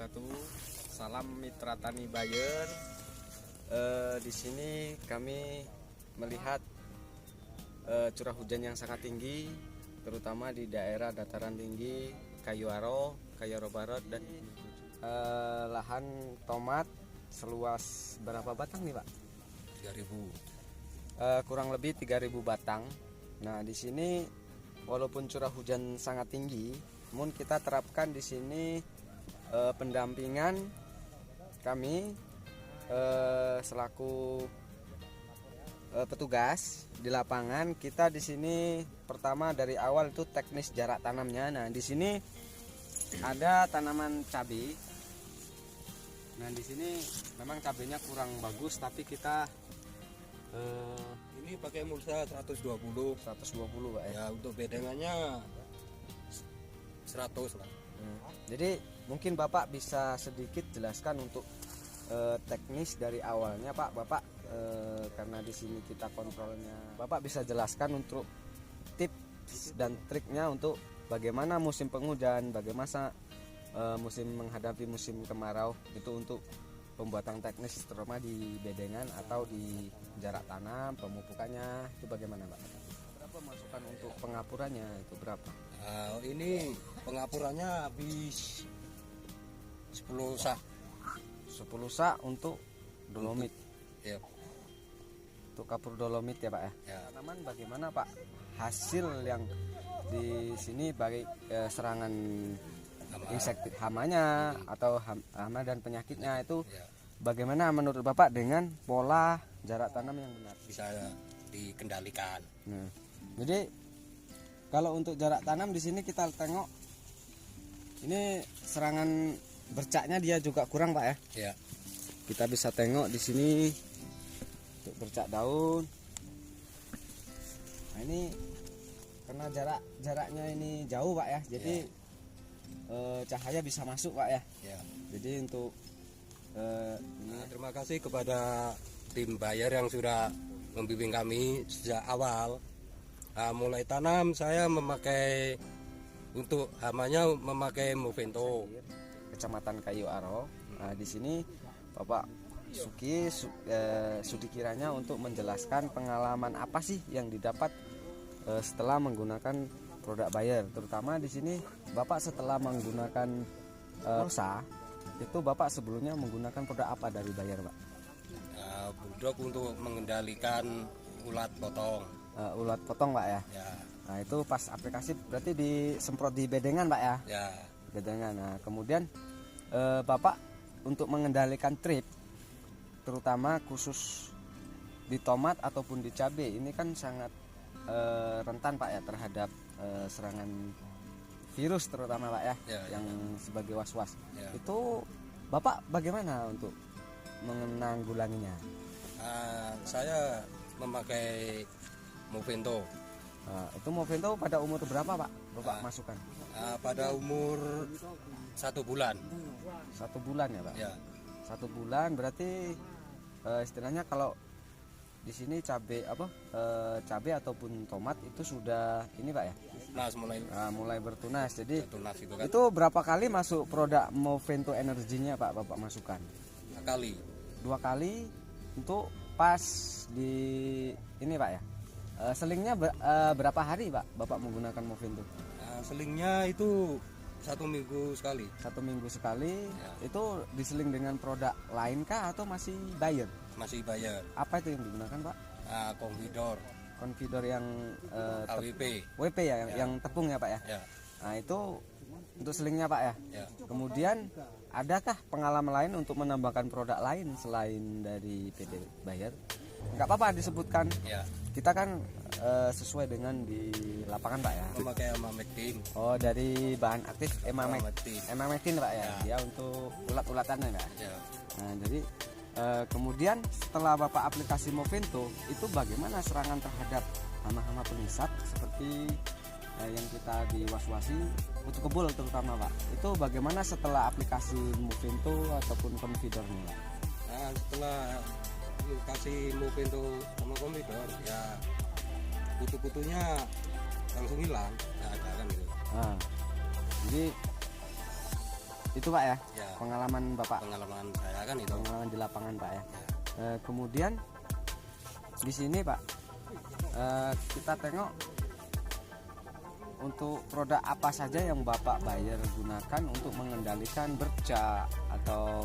wabarakatuh. Salam Mitra Tani Bayer. Di sini kami melihat curah hujan yang sangat tinggi, terutama di daerah dataran tinggi Kayuaro Barat, dan lahan tomat seluas berapa batang nih Pak? 3.000. Kurang lebih 3.000 batang. Nah di sini walaupun curah hujan sangat tinggi, namun kita terapkan di sini pendampingan kami selaku petugas di lapangan. Kita di sini pertama dari awal itu teknis jarak tanamnya. Nah di sini ada tanaman cabai. Nah di sini memang cabainya kurang bagus, tapi kita Ini pakai mulsa 120 Pak ya. ya, untuk bedengannya 100 lah. Jadi mungkin Bapak bisa sedikit jelaskan untuk teknis dari awalnya Pak. Bapak karena di sini kita kontrolnya, Bapak bisa jelaskan untuk tips dan triknya untuk bagaimana musim penghujan, bagaimana musim menghadapi musim kemarau, itu untuk pembuatan teknis terutama di bedengan atau di jarak tanam, pemupukannya itu bagaimana Pak? Berapa masukan untuk pengapurannya itu berapa? Ini pengapurannya habis 10 sak. 10 sak untuk dolomit. Ya. Untuk kapur dolomit ya Pak ya. Ya. Tanaman bagaimana Pak hasil yang di sini bagi serangan insektif hamanya atau hama dan penyakitnya itu Ya. bagaimana menurut Bapak dengan pola jarak tanam yang benar? Bisa dikendalikan. Nah, jadi kalau untuk jarak tanam di sini kita tengok ini serangan bercaknya dia juga kurang Pak ya. Ya. Kita bisa tengok di sini untuk bercak daun. Nah ini karena jaraknya ini jauh Pak ya, jadi cahaya bisa masuk Pak ya. Ya. Jadi untuk Terima kasih kepada tim Bayer yang sudah membimbing kami sejak awal. Mulai tanam saya memakai, untuk hamanya memakai Movento. Kecamatan Kayuaro. Nah di sini Bapak Sudikiranya untuk menjelaskan pengalaman apa sih yang didapat setelah menggunakan produk Bayer, terutama di sini Bapak setelah menggunakan pulsa itu Bapak sebelumnya menggunakan produk apa dari Bayer Pak? Bulldog untuk mengendalikan ulat potong. Ulat potong Pak ya. Ya. Nah itu pas aplikasi berarti disemprot di bedengan Pak ya? Ya. Bedengan. Nah kemudian Bapak untuk mengendalikan trip, terutama khusus di tomat ataupun di cabai, ini kan sangat rentan Pak ya terhadap serangan virus terutama Pak ya, yang sebagai was-was. Ya. Itu Bapak bagaimana untuk menanggulanginya? Saya memakai Movento. Itu Movento pada umur berapa Pak Bapak masukkan? Pada umur 1 bulan. 1 bulan ya Pak? Ya. 1 bulan berarti istilahnya kalau di sini cabai ataupun tomat itu sudah ini Pak ya? Mulai bertunas. Jadi Tunas itu kan. itu berapa kali masuk produk Movento energinya Pak Bapak masukkan? 2 kali. 2 kali untuk pas di ini Pak ya. Selingnya berapa hari Pak Bapak menggunakan Movento? Selingnya itu 1 minggu sekali. 1 minggu sekali. Ya. Itu diseling dengan produk lain kah atau masih Bayer? Masih Bayer. Apa itu yang digunakan Pak? Confidor yang AWP. WP ya, yang tepung ya Pak ya. Ya. Nah itu untuk selingnya Pak ya. Ya. Kemudian adakah pengalaman lain untuk menambahkan produk lain selain dari PT Bayer? Nggak apa-apa disebutkan. Ya. Kita kan sesuai dengan di lapangan Pak ya. Memakai Emamectin. Oh dari bahan aktif Emamectin Pak ya. Ya. Dia untuk ulat-ulatannya Pak. Ya. Nah jadi kemudian setelah Bapak aplikasi Movento itu bagaimana serangan terhadap hama-hama penyesat seperti yang kita diwaswasi kutu kebul terutama Pak, itu bagaimana setelah aplikasi Movento ataupun Confidor-nya Pak? Setelah kasih Movento sama Confidor ya, kutu-kutunya langsung hilang, nggak ada kan gitu. Jadi Itu Pak ya, Ya, pengalaman Bapak, pengalaman saya kan itu. pengalaman di lapangan Pak ya. Kemudian di sini Pak, kita tengok untuk produk apa saja yang Bapak Bayer gunakan untuk mengendalikan bercak atau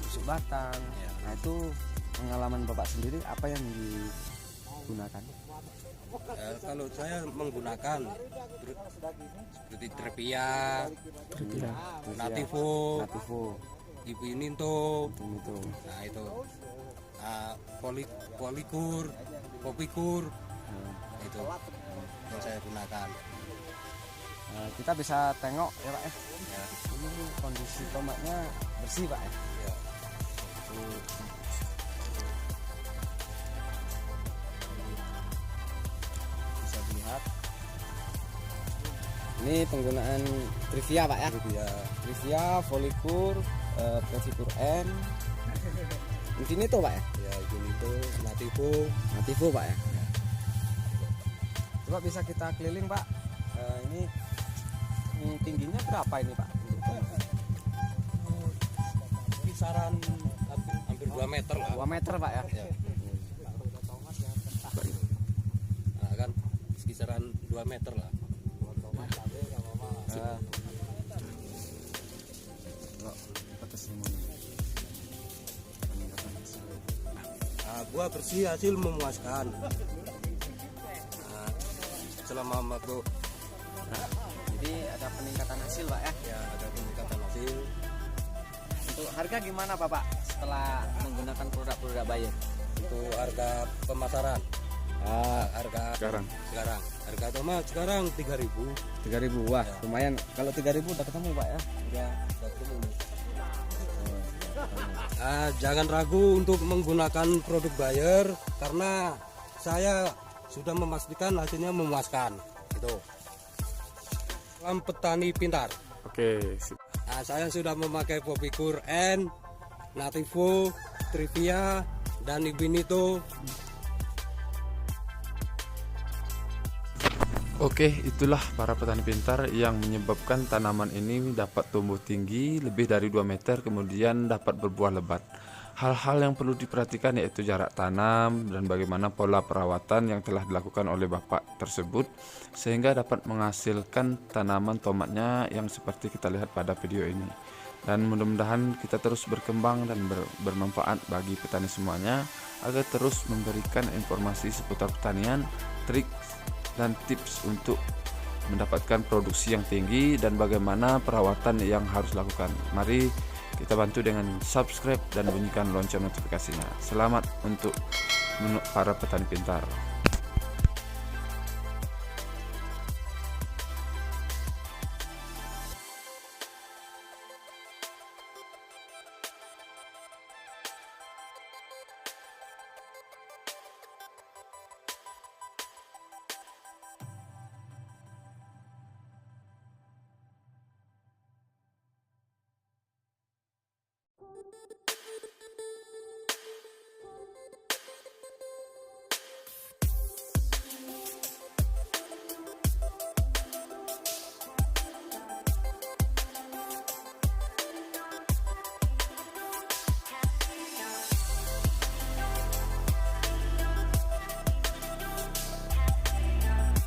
busuk batang. Ya. Nah itu pengalaman Bapak sendiri apa yang digunakan? Kalau saya menggunakan seperti Trevia, Nativo, Ibinito, itu. nah itu Polikur, Popikur, itu yang saya gunakan. Kita bisa tengok ya Pak ya. Ya, Ini kondisi tomatnya bersih Pak ya. ya. Bisa dilihat. Ini penggunaan Trivia Pak ya. Trivia, Folikur, Provikur N, Infinito Pak ya. Ya, Ibinito, Nativo. Nativo Pak ya. Coba bisa kita keliling Pak. Ini tingginya berapa ini Pak? Kisaran hampir 2 meter lah. 2 meter Pak ya. Ya. Nah, kan kisaran 2 meter lah. Nah, buah bersih hasil memuaskan. Nah, selama waktu Jadi ada peningkatan hasil Pak ya. ya ada peningkatan hasil. Untuk harga gimana Bapak setelah menggunakan produk-produk Bayer? Untuk harga pemasaran, harga sekarang harga tomat sekarang 3.000. 3.000. Wah, Ya. lumayan. Kalau 3.000 udah ketemu Pak ya. Ya, jangan ragu untuk menggunakan produk Bayer karena saya sudah memastikan hasilnya memuaskan. Itu. Salam petani pintar. Oke, sip. Nah, saya sudah memakai Popikur N, Nativo, Trivia, dan Ibinito. Oke, itulah para petani pintar yang menyebabkan tanaman ini dapat tumbuh tinggi lebih dari 2 meter, kemudian dapat berbuah lebat. Hal-hal yang perlu diperhatikan yaitu jarak tanam dan bagaimana pola perawatan yang telah dilakukan oleh Bapak tersebut sehingga dapat menghasilkan tanaman tomatnya yang seperti kita lihat pada video ini. Dan mudah-mudahan kita terus berkembang dan bermanfaat bagi petani semuanya agar terus memberikan informasi seputar pertanian, trik dan tips untuk mendapatkan produksi yang tinggi dan bagaimana perawatan yang harus dilakukan. Mari kita bantu dengan subscribe dan bunyikan lonceng notifikasinya. Selamat untuk para petani pintar.